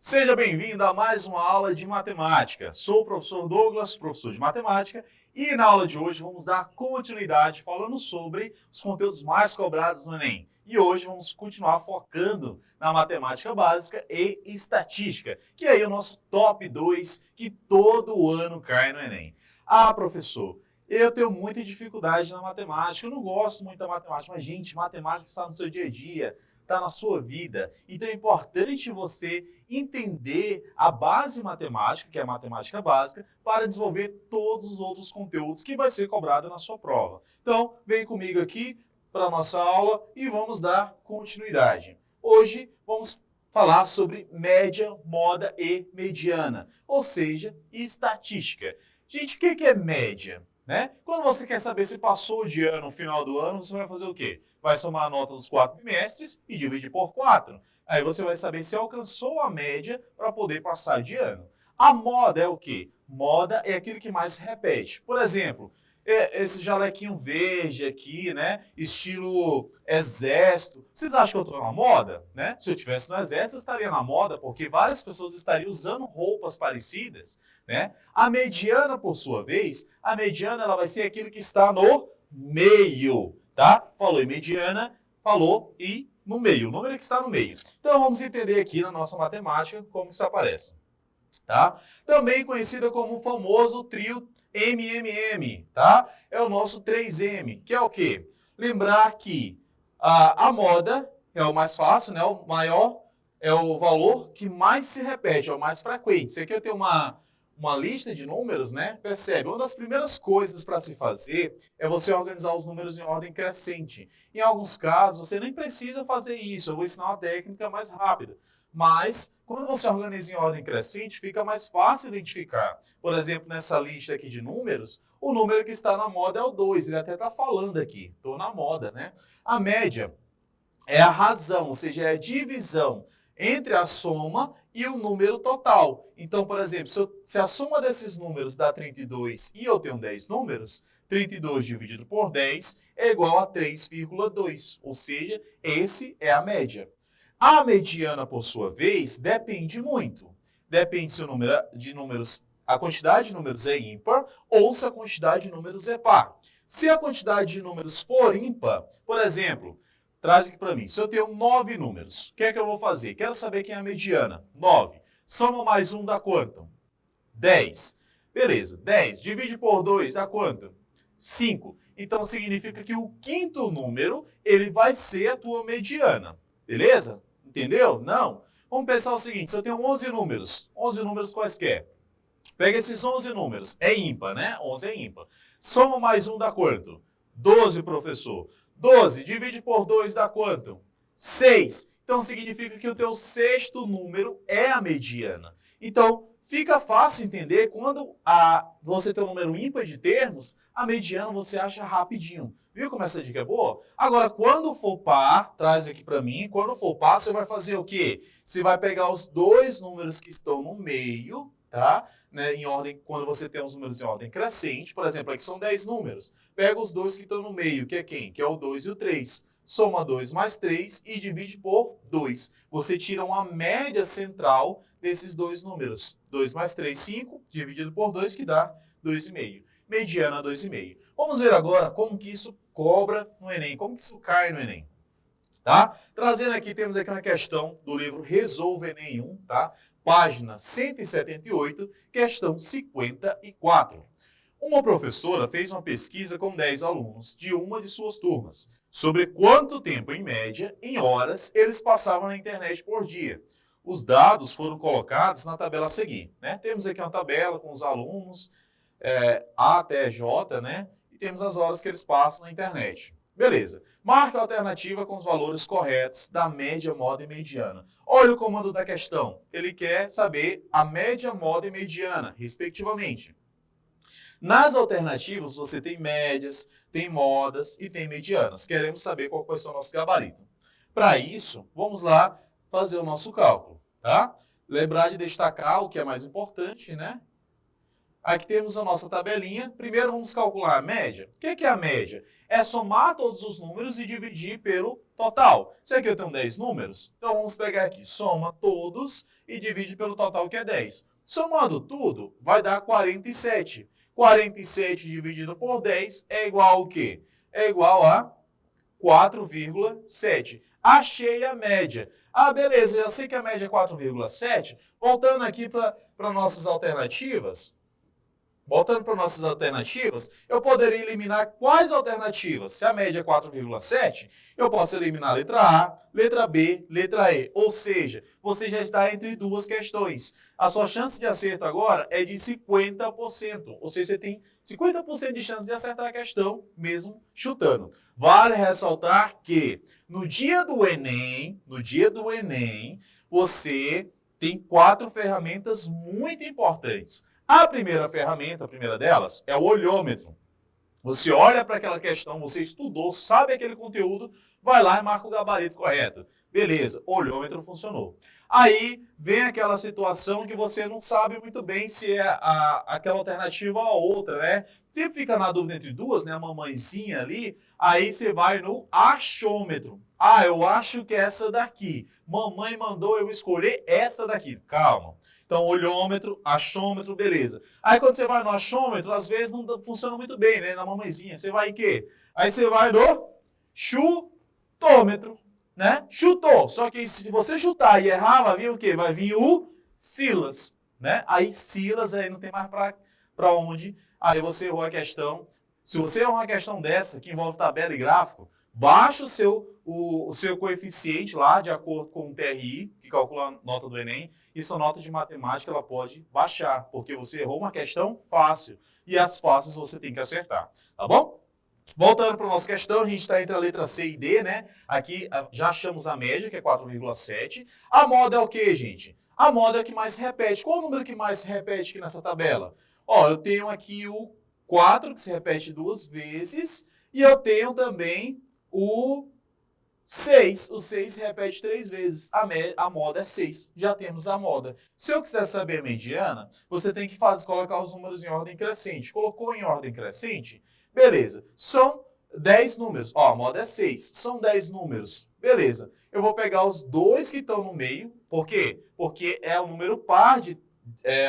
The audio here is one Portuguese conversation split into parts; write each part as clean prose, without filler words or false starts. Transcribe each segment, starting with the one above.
Seja bem-vindo a mais uma aula de matemática. Sou o professor Douglas, professor de matemática, e na aula de hoje vamos dar continuidade falando sobre os conteúdos mais cobrados no Enem. E hoje vamos continuar focando na matemática básica e estatística, que é aí o nosso top 2 que todo ano cai no Enem. Ah, professor, eu tenho muita dificuldade na matemática, eu não gosto muito da matemática, mas gente, matemática está no seu dia a dia, está na sua vida. Então é importante você entender a base matemática, que é a matemática básica, para desenvolver todos os outros conteúdos que vai ser cobrado na sua prova. Então, vem comigo aqui para a nossa aula e vamos dar continuidade. Hoje vamos falar sobre média, moda e mediana, ou seja, estatística. Gente, o que é média? Quando você quer saber se passou de ano no final do ano, você vai fazer o quê? Vai somar a nota dos 4 bimestres e dividir por 4. Aí você vai saber se alcançou a média para poder passar de ano. A moda é o quê? Moda é aquilo que mais se repete. Por exemplo, esse jalequinho verde aqui, estilo exército. Vocês acham que eu estou na moda? Se eu estivesse no exército, eu estaria na moda, porque várias pessoas estariam usando roupas parecidas. A mediana, por sua vez, a mediana ela vai ser aquilo que está no meio, tá? Falou em mediana, falou e no meio, o número que está no meio. Então vamos entender aqui na nossa matemática como isso aparece, tá? Também conhecida como o famoso trio MMM, tá? É o nosso 3M, que é o quê? Lembrar que a moda é o mais fácil, o maior é o valor que mais se repete, é o mais frequente. Isso aqui eu tenho uma lista de números, Percebe? Uma das primeiras coisas para se fazer é você organizar os números em ordem crescente. Em alguns casos, você nem precisa fazer isso. Eu vou ensinar uma técnica mais rápida. Mas, quando você organiza em ordem crescente, fica mais fácil identificar. Por exemplo, nessa lista aqui de números, o número que está na moda é o 2. Ele até está falando aqui, estou na moda, A média é a razão, ou seja, é a divisão entre a soma e o número total. Então, por exemplo, se a soma desses números dá 32 e eu tenho 10 números, 32 dividido por 10 é igual a 3,2, ou seja, esse é a média. A mediana, por sua vez, depende muito. Depende se o número de números, a quantidade de números é ímpar ou se a quantidade de números é par. Se a quantidade de números for ímpar, por exemplo, traz aqui para mim. Se eu tenho 9 números, o que é que eu vou fazer? Quero saber quem é a mediana. 9. Soma mais 1 dá quanto? 10. Beleza. 10. Divide por 2 dá quanto? 5. Então significa que o quinto número ele vai ser a tua mediana. Beleza? Entendeu? Não. Vamos pensar o seguinte. Se eu tenho 11 números quaisquer. Pega esses 11 números. É ímpar, 11 é ímpar. Soma mais 1 dá quanto? 12, professor. 12 divide por 2 dá quanto? 6. Então significa que o teu sexto número é a mediana. Então fica fácil entender quando você tem um número ímpar de termos, a mediana você acha rapidinho. Viu como essa dica é boa? Agora, quando for par, traz aqui para mim, quando for par, você vai fazer o quê? Você vai pegar os dois números que estão no meio, tá? Em ordem, quando você tem os números em ordem crescente, por exemplo, aqui são 10 números. Pega os dois que estão no meio, que é quem? Que é o 2 e o 3. Soma 2 mais 3 e divide por 2. Você tira uma média central desses dois números. 2 mais 3, 5, dividido por 2, que dá 2,5. Mediana, 2,5. Vamos ver agora como que isso cobra no Enem, como que isso cai no Enem. Tá? Trazendo aqui, temos aqui uma questão do livro Resolva Enem 1, tá? Página 178, questão 54. Uma professora fez uma pesquisa com 10 alunos de uma de suas turmas sobre quanto tempo, em média, em horas, eles passavam na internet por dia. Os dados foram colocados na tabela a seguir. Temos aqui uma tabela com os alunos, A até J, e temos as horas que eles passam na internet. Beleza. Marca a alternativa com os valores corretos da média, moda e mediana. Olha o comando da questão. Ele quer saber a média, moda e mediana, respectivamente. Nas alternativas, você tem médias, tem modas e tem medianas. Queremos saber qual vai ser o nosso gabarito. Para isso, vamos lá fazer o nosso cálculo, tá? Lembrar de destacar o que é mais importante, Aqui temos a nossa tabelinha. Primeiro vamos calcular a média. O que é a média? É somar todos os números e dividir pelo total. Se aqui eu tenho 10 números, então vamos pegar aqui, soma todos e divide pelo total, que é 10. Somando tudo, vai dar 47. 47 dividido por 10 é igual ao quê? É igual a 4,7. Achei a média. Ah, beleza, eu sei que a média é 4,7. Voltando aqui para nossas alternativas. Eu poderia eliminar quais alternativas? Se a média é 4,7, eu posso eliminar a letra A, letra B, letra E. Ou seja, você já está entre duas questões. A sua chance de acerto agora é de 50%. Ou seja, você tem 50% de chance de acertar a questão, mesmo chutando. Vale ressaltar que no dia do Enem, você tem 4 ferramentas muito importantes. A primeira ferramenta, a primeira delas, é o olhômetro. Você olha para aquela questão, você estudou, sabe aquele conteúdo, vai lá e marca o gabarito correto. Beleza, o olhômetro funcionou. Aí vem aquela situação que você não sabe muito bem se é aquela alternativa ou a outra, né? Sempre fica na dúvida entre duas, né? A mamãezinha ali, aí você vai no achômetro. Ah, eu acho que é essa daqui. Mamãe mandou eu escolher essa daqui. Calma. Então, olhômetro, achômetro, beleza. Aí, quando você vai no achômetro, às vezes não funciona muito bem, né? Na mamãezinha. Você vai em quê? Aí, você vai no chutômetro, né? Chutou. Só que se você chutar e errar, vai vir o quê? Vai vir o Silas, né? Aí, Silas, aí não tem mais para onde. Aí, você errou a questão. Se você errou uma questão dessa, que envolve tabela e gráfico, baixa o seu coeficiente lá, de acordo com o TRI, que calcula a nota do Enem, e sua nota de matemática ela pode baixar, porque você errou uma questão fácil, e as fáceis você tem que acertar, tá bom? Voltando para a nossa questão, a gente está entre a letra C e D, né? Aqui já achamos a média, que é 4,7. A moda é o quê, gente? A moda é a que mais se repete. Qual o número que mais se repete aqui nessa tabela? Ó, eu tenho aqui o 4, que se repete 2 vezes, e eu tenho também o 6. O 6 se repete 3 vezes. A moda é 6. Já temos a moda. Se eu quiser saber a mediana, você tem que colocar os números em ordem crescente. Colocou em ordem crescente? Beleza. São 10 números. Ó, a moda é 6. São 10 números. Beleza. Eu vou pegar os 2 que estão no meio. Por quê? Porque é o número par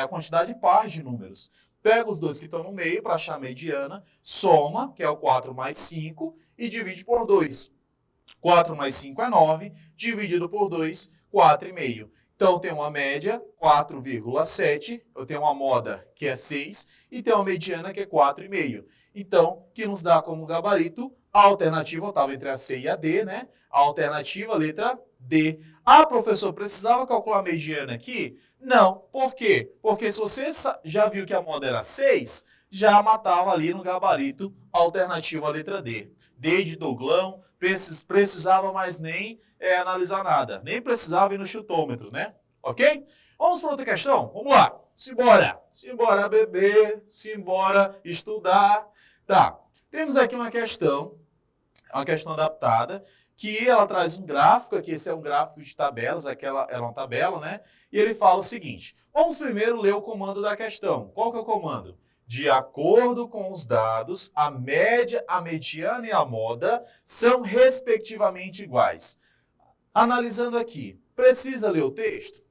a quantidade par de números. Pega os 2 que estão no meio para achar a mediana, soma, que é o 4 mais 5, e divide por 2. 4 mais 5 é 9, dividido por 2, 4,5. Então, eu tenho uma média, 4,7, eu tenho uma moda, que é 6, e tenho uma mediana, que é 4,5. Então, que nos dá como gabarito a alternativa, eu estava entre a C e a D, né? A alternativa, letra D. Ah, professor, precisava calcular a mediana aqui? Não. Por quê? Porque se você já viu que a moda era 6, já matava ali no gabarito a alternativa, letra D. D de Douglão, precisava mais nem analisar nada. Nem precisava ir no chutômetro, né? Ok? Vamos para outra questão? Vamos lá. Simbora. Simbora beber, simbora estudar. Tá. Temos aqui uma questão adaptada, que ela traz um gráfico, aqui esse é um gráfico de tabelas, aquela era uma tabela, né? E ele fala o seguinte, vamos primeiro ler o comando da questão. Qual que é o comando? De acordo com os dados, a média, a mediana e a moda são respectivamente iguais. Analisando aqui, precisa ler o texto?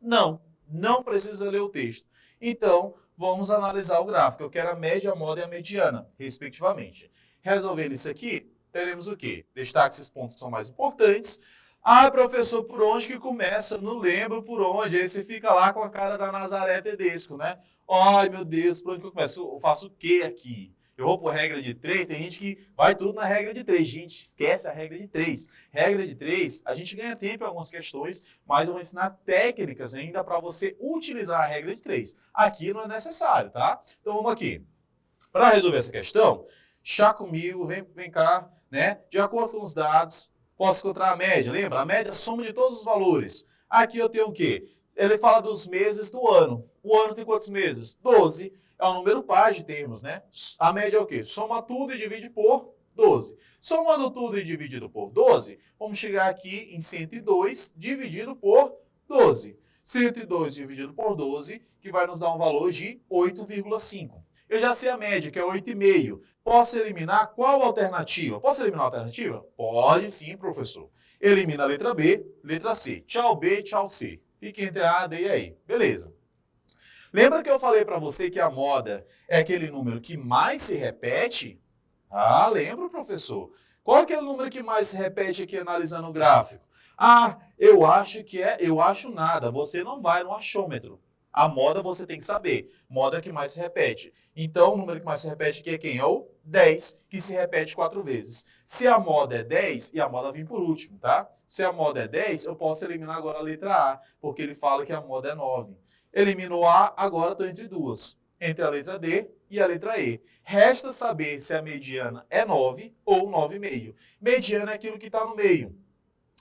Não, não precisa ler o texto. Então, vamos analisar o gráfico. Eu quero a média, a moda e a mediana, respectivamente. Resolvendo isso aqui, teremos o quê? Destaque esses pontos que são mais importantes. Ah, professor, por onde que começa? Não lembro por onde. Aí você fica lá com a cara da Nazaré Tedesco, né? Ai, meu Deus, por onde que eu começo? Eu faço o quê aqui? Eu vou por regra de 3? Tem gente que vai tudo na regra de 3. Gente, esquece a regra de 3. Regra de 3, a gente ganha tempo em algumas questões, mas eu vou ensinar técnicas ainda para você utilizar a regra de 3. Aqui não é necessário, tá? Então vamos aqui. Para resolver essa questão, chá comigo, vem cá, né? De acordo com os dados, posso encontrar a média. Lembra? A média é a soma de todos os valores. Aqui eu tenho o quê? Ele fala dos meses do ano. O ano tem quantos meses? 12. É um número par de termos, né? A média é o quê? Soma tudo e divide por 12. Somando tudo e dividido por 12, vamos chegar aqui em 102 dividido por 12. 102 dividido por 12 que vai nos dar um valor de 8,5. Eu já sei a média, que é 8,5. Posso eliminar qual alternativa? Posso eliminar a alternativa? Pode sim, professor. Elimina a letra B, letra C. Tchau B, tchau C. Fica entre A, D e aí. Beleza. Lembra que eu falei para você que a moda é aquele número que mais se repete? Ah, lembro, professor. Qual é aquele número que mais se repete aqui analisando o gráfico? Ah, eu acho nada. Você não vai no achômetro. A moda você tem que saber. Moda é que mais se repete. Então, o número que mais se repete aqui é quem? É o 10, que se repete 4 vezes. Se a moda é 10, e a moda vem por último, tá? Se a moda é 10, eu posso eliminar agora a letra A, porque ele fala que a moda é 9. Elimino A, agora estou entre duas. Entre a letra D e a letra E. Resta saber se a mediana é 9 ou 9,5. Mediana é aquilo que está no meio.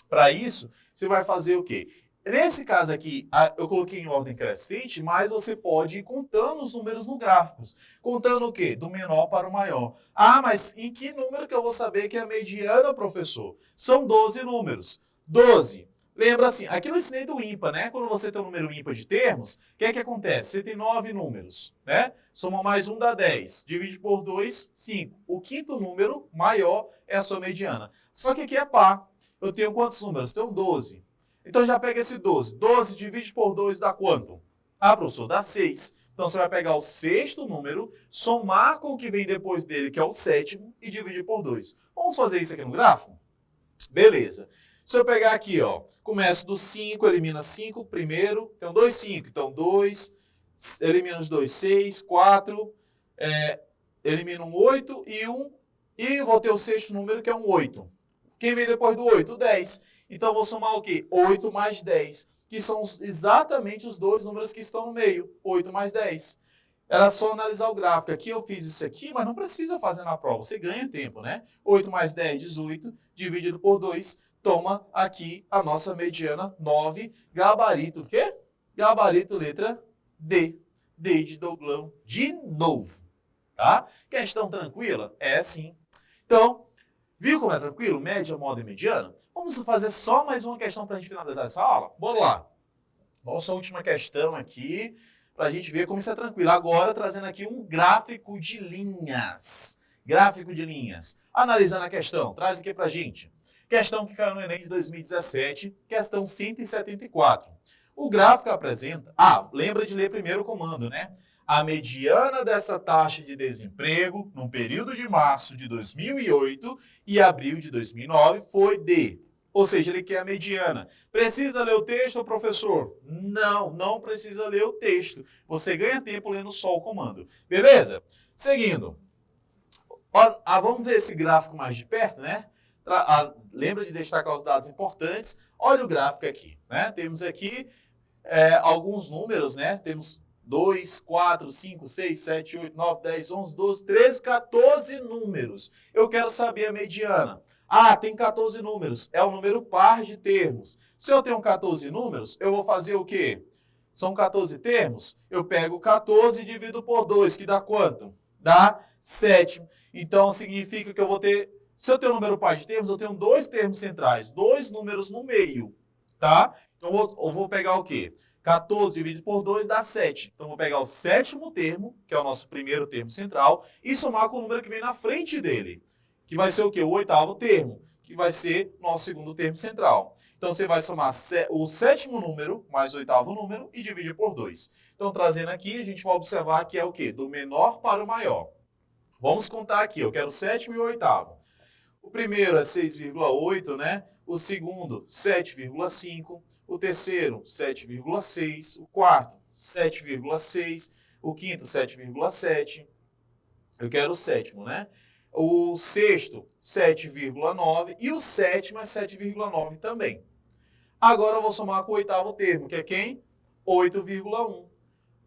Para isso, você vai fazer o quê? Nesse caso aqui, eu coloquei em ordem crescente, mas você pode ir contando os números no gráfico. Contando o quê? Do menor para o maior. Ah, mas em que número que eu vou saber que é a mediana, professor? São 12 números. 12. Lembra assim, aqui eu ensinei do ímpar, né? Quando você tem um número ímpar de termos, o que é que acontece? Você tem 9 números, né? Soma mais um dá 10. Divide por 2, 5. O quinto número maior é a sua mediana. Só que aqui é par. Eu tenho quantos números? Eu tenho 12. Então já pega esse 12. 12 divide por 2 dá quanto? Ah, professor, dá 6. Então você vai pegar o sexto número, somar com o que vem depois dele, que é o sétimo, e dividir por 2. Vamos fazer isso aqui no gráfico? Beleza. Se eu pegar aqui, ó, começo do 5, elimina 5 primeiro, então 2, 5. Então 2, elimina os 2, 6, 4, elimina um 8 e 1, e vou ter o sexto número, que é um 8. Quem vem depois do 8? 10. Então, vou somar o quê? 8 mais 10, que são exatamente os dois números que estão no meio. 8 mais 10. Era só analisar o gráfico. Aqui eu fiz isso aqui, mas não precisa fazer na prova. Você ganha tempo, né? 8 mais 10, 18, dividido por 2. Toma aqui a nossa mediana 9. Gabarito o quê? Gabarito letra D. D de Douglão de novo. Tá? Questão tranquila? É sim. Então, viu como é tranquilo? Média, moda e mediana? Vamos fazer só mais uma questão para a gente finalizar essa aula? Bora lá. Nossa última questão aqui, para a gente ver como isso é tranquilo. Agora, trazendo aqui um gráfico de linhas. Gráfico de linhas. Analisando a questão, traz aqui para a gente. Questão que caiu no Enem de 2017, questão 174. O gráfico apresenta... Ah, lembra de ler primeiro o comando, né? A mediana dessa taxa de desemprego no período de março de 2008 e abril de 2009 foi de... Ou seja, ele quer a mediana. Precisa ler o texto, professor? Não, não precisa ler o texto. Você ganha tempo lendo só o comando. Beleza? Seguindo. Vamos ver esse gráfico mais de perto, né? Lembra de destacar os dados importantes. Olha o gráfico aqui, né? Temos aqui alguns números, né? Temos 2, 4, 5, 6, 7, 8, 9, 10, 11, 12, 13, 14 números. Eu quero saber a mediana. Ah, tem 14 números. É o número par de termos. Se eu tenho 14 números, eu vou fazer o quê? São 14 termos? Eu pego 14 e divido por 2, que dá quanto? Dá 7. Então, significa que eu vou ter... Se eu tenho um número par de termos, eu tenho 2 termos centrais, 2 números no meio, tá? Então, eu vou pegar o quê? 14 dividido por 2 dá 7. Então, vou pegar o sétimo termo, que é o nosso primeiro termo central, e somar com o número que vem na frente dele, que vai ser o quê? O oitavo termo, que vai ser nosso segundo termo central. Então, você vai somar o sétimo número mais o oitavo número e dividir por 2. Então, trazendo aqui, a gente vai observar que é o quê? Do menor para o maior. Vamos contar aqui, eu quero o sétimo e o oitavo. O primeiro é 6,8, né? O segundo, 7,5. O terceiro, 7,6. O quarto, 7,6. O quinto, 7,7. Eu quero o sétimo, né? O sexto, 7,9. E o sétimo é 7,9 também. Agora eu vou somar com o oitavo termo, que é quem? 8,1.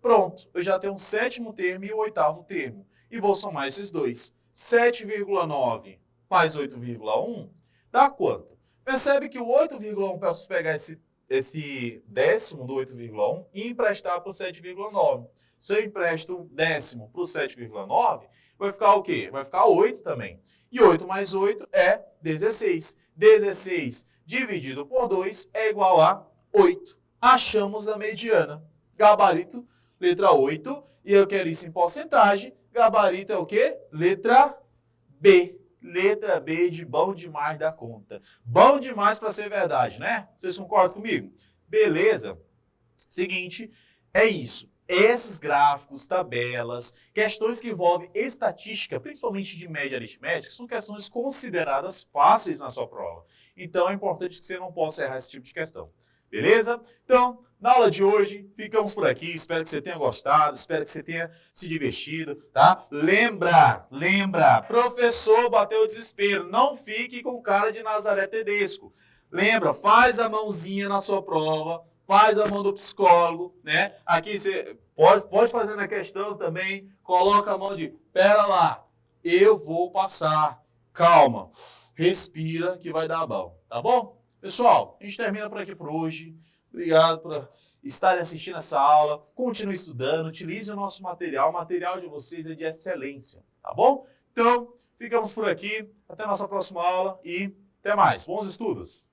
Pronto, eu já tenho o sétimo termo e o oitavo termo. E vou somar esses dois. 7,9 mais 8,1 dá quanto? Percebe que o 8,1, posso pegar esse décimo do 8,1 e emprestar para o 7,9. Se eu empresto um décimo para o 7,9, vai ficar o quê? Vai ficar 8 também. E 8 mais 8 é 16. 16 dividido por 2 é igual a 8. Achamos a mediana. Gabarito, letra 8, e eu quero isso em porcentagem, gabarito é o quê? Letra B. Letra B de bom demais da conta. Bom demais para ser verdade, né? Vocês concordam comigo? Beleza. Seguinte, é isso. Esses gráficos, tabelas, questões que envolvem estatística, principalmente de média aritmética, são questões consideradas fáceis na sua prova. Então é importante que você não possa errar esse tipo de questão. Beleza? Então, na aula de hoje, ficamos por aqui. Espero que você tenha gostado, espero que você tenha se divertido, tá? Lembra, professor bateu o desespero. Não fique com cara de Nazaré Tedesco. Lembra, faz a mãozinha na sua prova, faz a mão do psicólogo, né? Aqui você pode fazer na questão também, coloca a mão de, pera lá, eu vou passar, calma, respira que vai dar bom, tá bom? Pessoal, a gente termina por aqui por hoje. Obrigado por estarem assistindo essa aula. Continue estudando, utilize o nosso material. O material de vocês é de excelência, tá bom? Então, ficamos por aqui. Até a nossa próxima aula e até mais. Bons estudos!